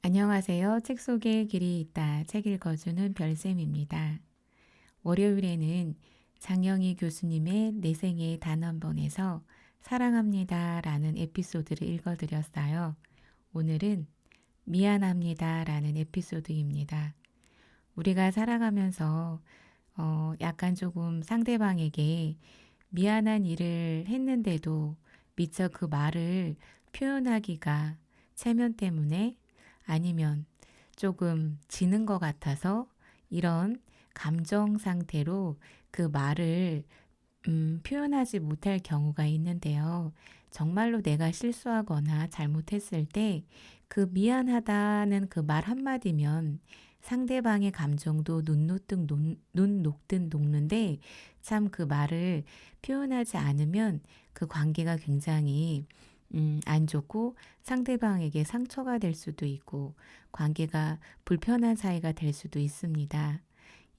안녕하세요. 책 속에 길이 있다. 책 읽어주는 별쌤입니다. 월요일에는 장영희 교수님의 내 생의 단 한 번에서 사랑합니다 라는 에피소드를 읽어드렸어요. 오늘은 미안합니다 라는 에피소드입니다. 우리가 살아가면서 약간 조금 상대방에게 미안한 일을 했는데도 미처 그 말을 표현하기가 체면 때문에 아니면 조금 지는 것 같아서 이런 감정 상태로 그 말을 표현하지 못할 경우가 있는데요. 정말로 내가 실수하거나 잘못했을 때 그 미안하다는 그 말 한마디면 상대방의 감정도 눈 녹듯 녹는데 참 그 말을 표현하지 않으면 그 관계가 굉장히 안 좋고 상대방에게 상처가 될 수도 있고 관계가 불편한 사이가 될 수도 있습니다.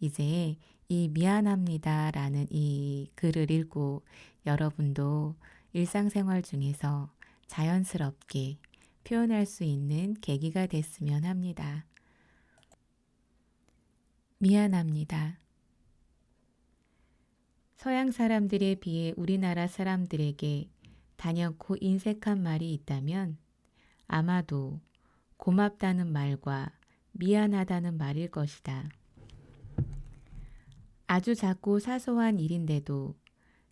이제 이 미안합니다라는 이 글을 읽고 여러분도 일상생활 중에서 자연스럽게 표현할 수 있는 계기가 됐으면 합니다. 미안합니다. 서양 사람들에 비해 우리나라 사람들에게 단연코 인색한 말이 있다면 아마도 고맙다는 말과 미안하다는 말일 것이다. 아주 작고 사소한 일인데도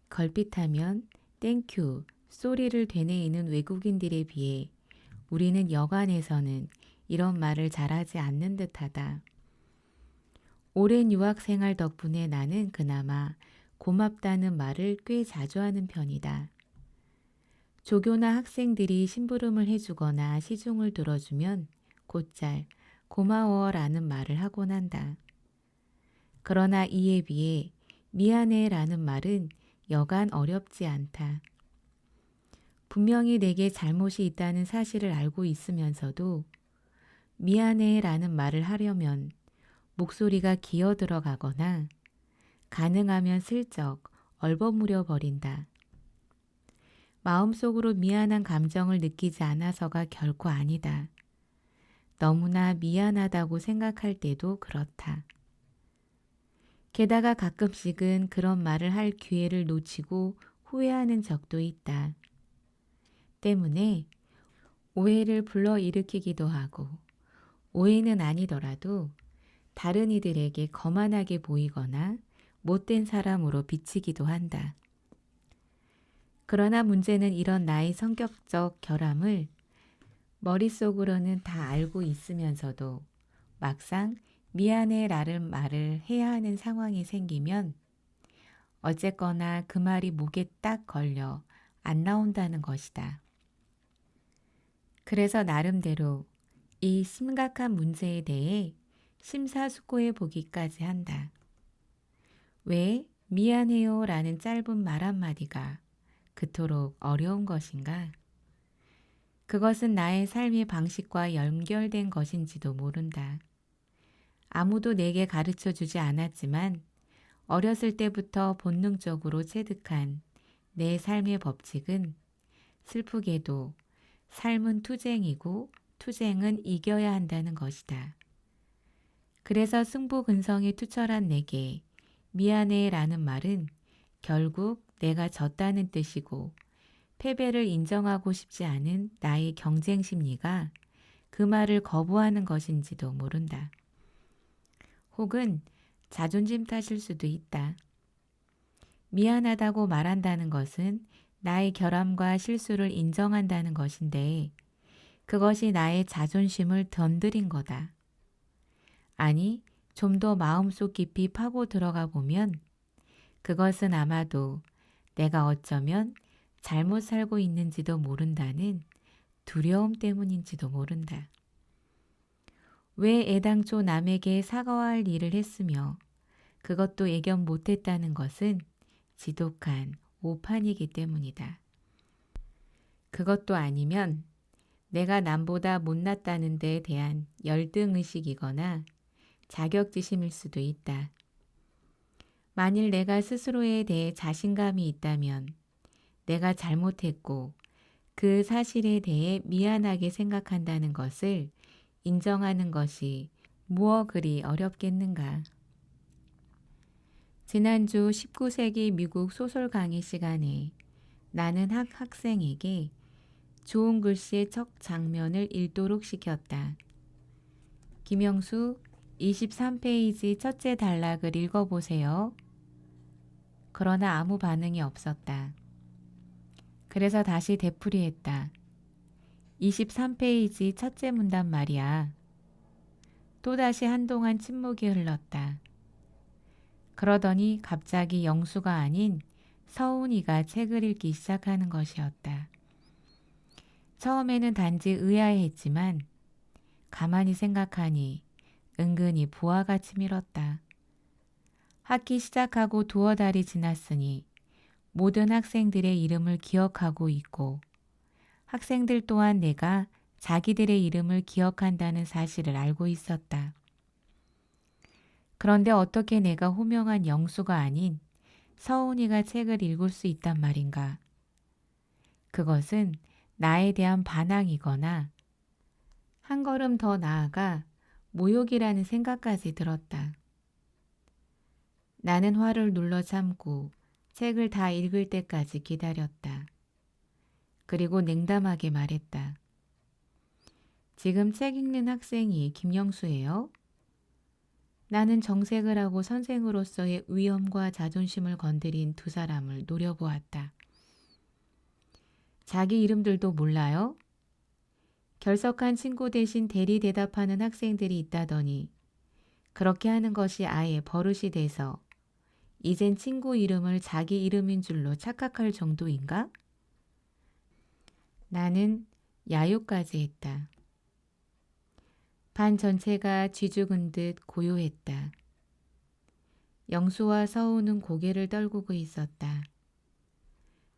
걸핏하면 땡큐 소리를 되뇌이는 외국인들에 비해 우리는 여간에서는 이런 말을 잘하지 않는 듯하다. 오랜 유학 생활 덕분에 나는 그나마 고맙다는 말을 꽤 자주 하는 편이다. 조교나 학생들이 심부름을 해주거나 시중을 들어주면 곧잘 고마워라는 말을 하곤 한다. 그러나 이에 비해 미안해라는 말은 여간 어렵지 않다. 분명히 내게 잘못이 있다는 사실을 알고 있으면서도 미안해라는 말을 하려면 목소리가 기어 들어가거나 가능하면 슬쩍 얼버무려 버린다. 마음속으로 미안한 감정을 느끼지 않아서가 결코 아니다. 너무나 미안하다고 생각할 때도 그렇다. 게다가 가끔씩은 그런 말을 할 기회를 놓치고 후회하는 적도 있다. 때문에 오해를 불러일으키기도 하고 오해는 아니더라도 다른 이들에게 거만하게 보이거나 못된 사람으로 비치기도 한다. 그러나 문제는 이런 나의 성격적 결함을 머릿속으로는 다 알고 있으면서도 막상 미안해라는 말을 해야 하는 상황이 생기면 어쨌거나 그 말이 목에 딱 걸려 안 나온다는 것이다. 그래서 나름대로 이 심각한 문제에 대해 심사숙고해 보기까지 한다. 왜 미안해요 라는 짧은 말 한마디가 그토록 어려운 것인가? 그것은 나의 삶의 방식과 연결된 것인지도 모른다. 아무도 내게 가르쳐 주지 않았지만 어렸을 때부터 본능적으로 체득한 내 삶의 법칙은 슬프게도 삶은 투쟁이고 투쟁은 이겨야 한다는 것이다. 그래서 승부근성이 투철한 내게 미안해 라는 말은 결국 내가 졌다는 뜻이고 패배를 인정하고 싶지 않은 나의 경쟁 심리가 그 말을 거부하는 것인지도 모른다. 혹은 자존심 탓일 수도 있다. 미안하다고 말한다는 것은 나의 결함과 실수를 인정한다는 것인데 그것이 나의 자존심을 건드린 거다. 아니, 좀 더 마음속 깊이 파고 들어가 보면 그것은 아마도 내가 어쩌면 잘못 살고 있는지도 모른다는 두려움 때문인지도 모른다. 왜 애당초 남에게 사과할 일을 했으며 그것도 예견 못했다는 것은 지독한 오판이기 때문이다. 그것도 아니면 내가 남보다 못났다는 데 대한 열등의식이거나 자격지심일 수도 있다. 만일 내가 스스로에 대해 자신감이 있다면 내가 잘못했고 그 사실에 대해 미안하게 생각한다는 것을 인정하는 것이 무엇 그리 어렵겠는가. 지난주 19세기 미국 소설 강의 시간에 나는 학생에게 좋은 글씨의 첫 장면을 읽도록 시켰다. 김영수 23페이지 첫째 단락을 읽어보세요. 그러나 아무 반응이 없었다. 그래서 다시 되풀이했다. 23페이지 첫째 문단 말이야. 또다시 한동안 침묵이 흘렀다. 그러더니 갑자기 영수가 아닌 서운이가 책을 읽기 시작하는 것이었다. 처음에는 단지 의아해했지만 가만히 생각하니 은근히 부하가 치밀었다. 학기 시작하고 두어 달이 지났으니 모든 학생들의 이름을 기억하고 있고 학생들 또한 내가 자기들의 이름을 기억한다는 사실을 알고 있었다. 그런데 어떻게 내가 호명한 영수가 아닌 서운이가 책을 읽을 수 있단 말인가? 그것은 나에 대한 반항이거나 한 걸음 더 나아가 모욕이라는 생각까지 들었다. 나는 화를 눌러 참고 책을 다 읽을 때까지 기다렸다. 그리고 냉담하게 말했다. 지금 책 읽는 학생이 김영수예요? 나는 정색을 하고 선생으로서의 위엄과 자존심을 건드린 두 사람을 노려보았다. 자기 이름들도 몰라요? 결석한 친구 대신 대리 대답하는 학생들이 있다더니 그렇게 하는 것이 아예 버릇이 돼서 이젠 친구 이름을 자기 이름인 줄로 착각할 정도인가? 나는 야유까지 했다. 반 전체가 쥐죽은 듯 고요했다. 영수와 서우는 고개를 떨구고 있었다.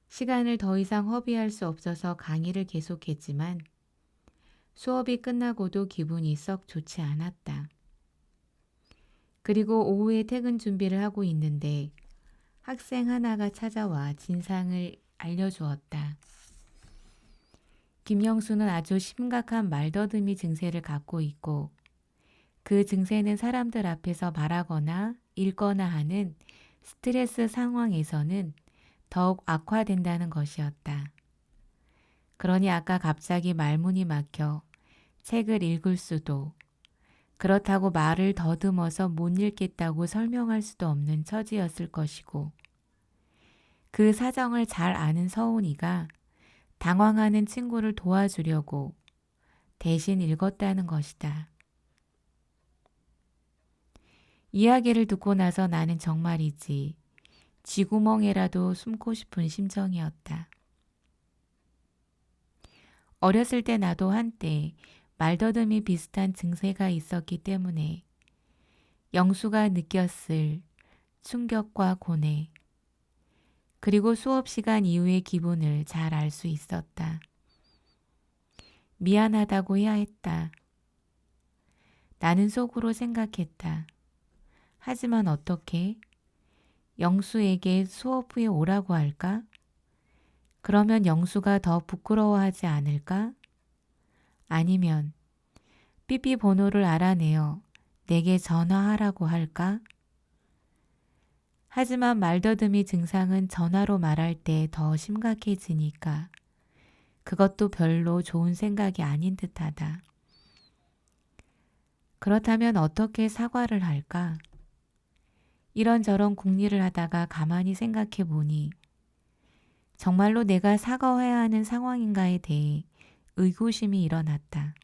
시간을 더 이상 허비할 수 없어서 강의를 계속했지만 수업이 끝나고도 기분이 썩 좋지 않았다. 그리고 오후에 퇴근 준비를 하고 있는데 학생 하나가 찾아와 진상을 알려주었다. 김영수는 아주 심각한 말더듬이 증세를 갖고 있고 그 증세는 사람들 앞에서 말하거나 읽거나 하는 스트레스 상황에서는 더욱 악화된다는 것이었다. 그러니 아까 갑자기 말문이 막혀 책을 읽을 수도 그렇다고 말을 더듬어서 못 읽겠다고 설명할 수도 없는 처지였을 것이고 그 사정을 잘 아는 서운이가 당황하는 친구를 도와주려고 대신 읽었다는 것이다. 이야기를 듣고 나서 나는 정말이지 쥐구멍에라도 숨고 싶은 심정이었다. 어렸을 때 나도 한때 말더듬이 비슷한 증세가 있었기 때문에 영수가 느꼈을 충격과 고뇌 그리고 수업 시간 이후의 기분을 잘 알 수 있었다. 미안하다고 해야 했다. 나는 속으로 생각했다. 하지만 어떻게? 영수에게 수업 후에 오라고 할까? 그러면 영수가 더 부끄러워하지 않을까? 아니면 삐삐 번호를 알아내어 내게 전화하라고 할까? 하지만 말더듬이 증상은 전화로 말할 때 더 심각해지니까 그것도 별로 좋은 생각이 아닌 듯하다. 그렇다면 어떻게 사과를 할까? 이런저런 궁리를 하다가 가만히 생각해 보니 정말로 내가 사과해야 하는 상황인가에 대해 의구심이 일어났다.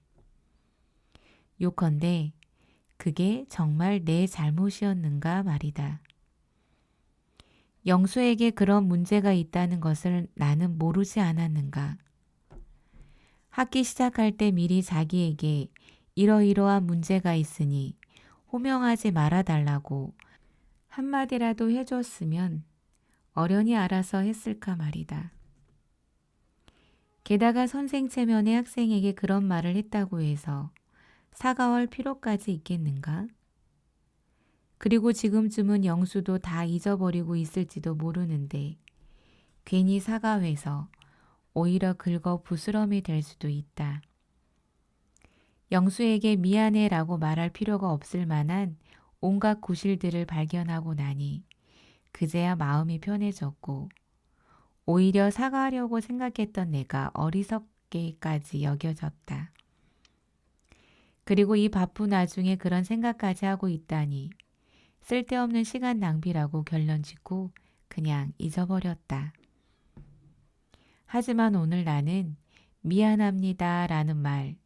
요컨대 그게 정말 내 잘못이었는가 말이다. 영수에게 그런 문제가 있다는 것을 나는 모르지 않았는가? 학기 시작할 때 미리 자기에게 이러이러한 문제가 있으니 호명하지 말아달라고 한마디라도 해줬으면 어련히 알아서 했을까 말이다. 게다가 선생 체면에 학생에게 그런 말을 했다고 해서 사과할 필요까지 있겠는가? 그리고 지금쯤은 영수도 다 잊어버리고 있을지도 모르는데 괜히 사과해서 오히려 긁어 부스럼이 될 수도 있다. 영수에게 미안해라고 말할 필요가 없을 만한 온갖 구실들을 발견하고 나니 그제야 마음이 편해졌고 오히려 사과하려고 생각했던 내가 어리석게까지 여겨졌다. 그리고 이 바쁜 와중에 그런 생각까지 하고 있다니 쓸데없는 시간 낭비라고 결론 짓고 그냥 잊어버렸다. 하지만 오늘 나는 미안합니다 라는 말,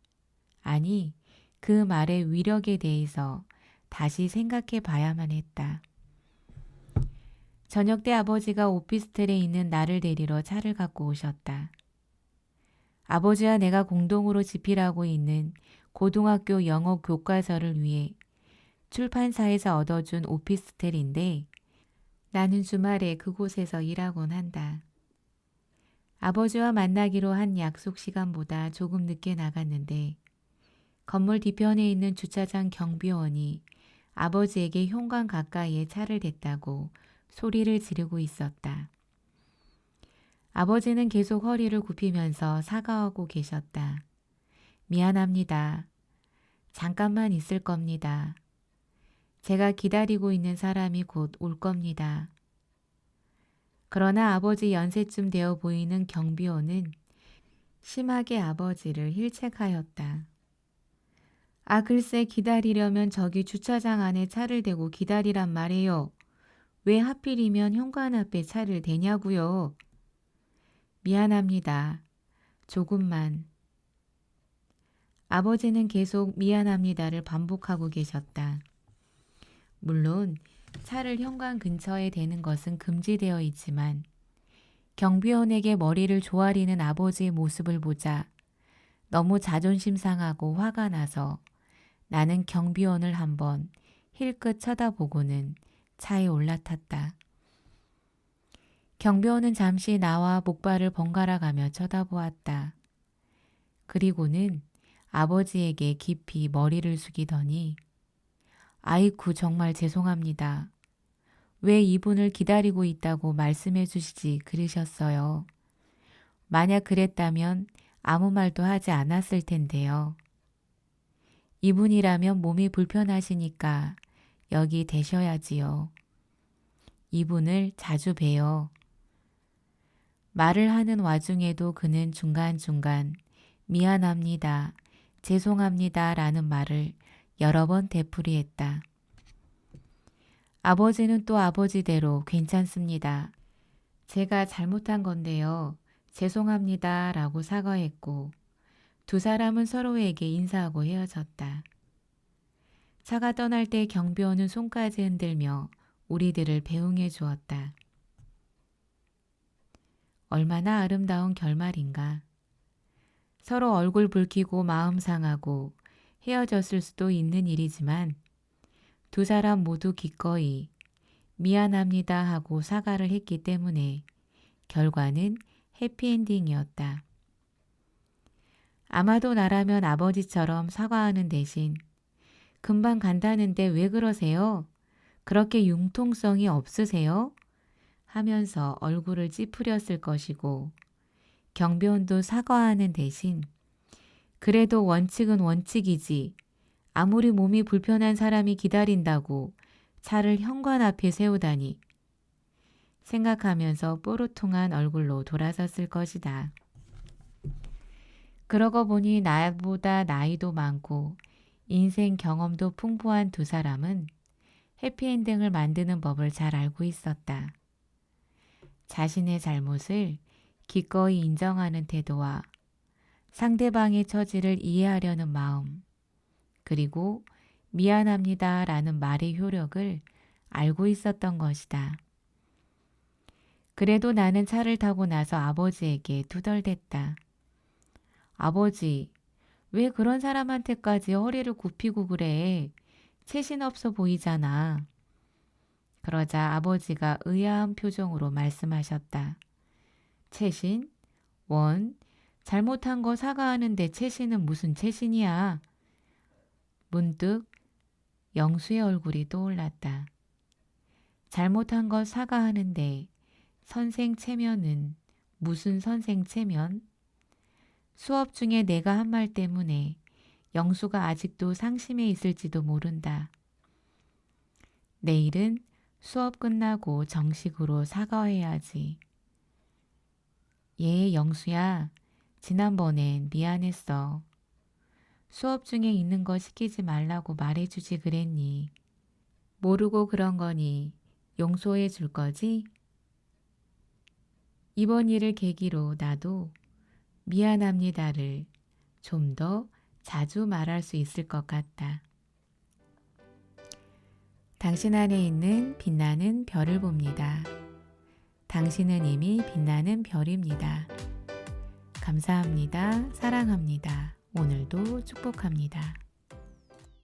아니 그 말의 위력에 대해서 다시 생각해 봐야만 했다. 저녁 때 아버지가 오피스텔에 있는 나를 데리러 차를 갖고 오셨다. 아버지와 내가 공동으로 집필하고 있는 고등학교 영어 교과서를 위해 출판사에서 얻어준 오피스텔인데 나는 주말에 그곳에서 일하곤 한다. 아버지와 만나기로 한 약속 시간보다 조금 늦게 나갔는데 건물 뒤편에 있는 주차장 경비원이 아버지에게 현관 가까이에 차를 댔다고 소리를 지르고 있었다. 아버지는 계속 허리를 굽히면서 사과하고 계셨다. 미안합니다. 잠깐만 있을 겁니다. 제가 기다리고 있는 사람이 곧 올 겁니다. 그러나 아버지 연세쯤 되어 보이는 경비원은 심하게 아버지를 힐책하였다. 아, 글쎄 기다리려면 저기 주차장 안에 차를 대고 기다리란 말이에요. 왜 하필이면 현관 앞에 차를 대냐고요. 미안합니다. 조금만. 아버지는 계속 미안합니다를 반복하고 계셨다. 물론 차를 현관 근처에 대는 것은 금지되어 있지만 경비원에게 머리를 조아리는 아버지의 모습을 보자 너무 자존심 상하고 화가 나서 나는 경비원을 한번 힐끗 쳐다보고는 차에 올라탔다. 경비원은 잠시 나와 목발을 번갈아 가며 쳐다보았다. 그리고는 아버지에게 깊이 머리를 숙이더니 아이쿠 정말 죄송합니다. 왜 이분을 기다리고 있다고 말씀해 주시지 그러셨어요. 만약 그랬다면 아무 말도 하지 않았을 텐데요. 이분이라면 몸이 불편하시니까 여기 되셔야지요. 이분을 자주 봬요. 말을 하는 와중에도 그는 중간중간 미안합니다, 죄송합니다 라는 말을 여러 번 되풀이했다. 아버지는 또 아버지대로 괜찮습니다. 제가 잘못한 건데요. 죄송합니다 라고 사과했고 두 사람은 서로에게 인사하고 헤어졌다. 차가 떠날 때 경비원은 손까지 흔들며 우리들을 배웅해 주었다. 얼마나 아름다운 결말인가. 서로 얼굴 붉히고 마음 상하고 헤어졌을 수도 있는 일이지만 두 사람 모두 기꺼이 미안합니다 하고 사과를 했기 때문에 결과는 해피엔딩이었다. 아마도 나라면 아버지처럼 사과하는 대신 금방 간다는데 왜 그러세요? 그렇게 융통성이 없으세요? 하면서 얼굴을 찌푸렸을 것이고 경비원도 사과하는 대신 그래도 원칙은 원칙이지. 아무리 몸이 불편한 사람이 기다린다고 차를 현관 앞에 세우다니 생각하면서 뽀로통한 얼굴로 돌아섰을 것이다. 그러고 보니 나보다 나이도 많고 인생 경험도 풍부한 두 사람은 해피엔딩을 만드는 법을 잘 알고 있었다. 자신의 잘못을 기꺼이 인정하는 태도와 상대방의 처지를 이해하려는 마음, 그리고 미안합니다 라는 말의 효력을 알고 있었던 것이다. 그래도 나는 차를 타고 나서 아버지에게 투덜댔다. 아버지, 왜 그런 사람한테까지 허리를 굽히고 그래? 채신 없어 보이잖아. 그러자 아버지가 의아한 표정으로 말씀하셨다. 채신? 원? 잘못한 거 사과하는데 채신은 무슨 채신이야? 문득 영수의 얼굴이 떠올랐다. 잘못한 거 사과하는데 선생 체면은 무슨 선생 체면? 수업 중에 내가 한 말 때문에 영수가 아직도 상심해 있을지도 모른다. 내일은 수업 끝나고 정식으로 사과해야지. 예, 영수야. 지난번엔 미안했어. 수업 중에 있는 거 시키지 말라고 말해주지 그랬니? 모르고 그런 거니 용서해 줄 거지? 이번 일을 계기로 나도 미안합니다를 좀 더 자주 말할 수 있을 것 같다. 당신 안에 있는 빛나는 별을 봅니다. 당신은 이미 빛나는 별입니다. 감사합니다. 사랑합니다. 오늘도 축복합니다.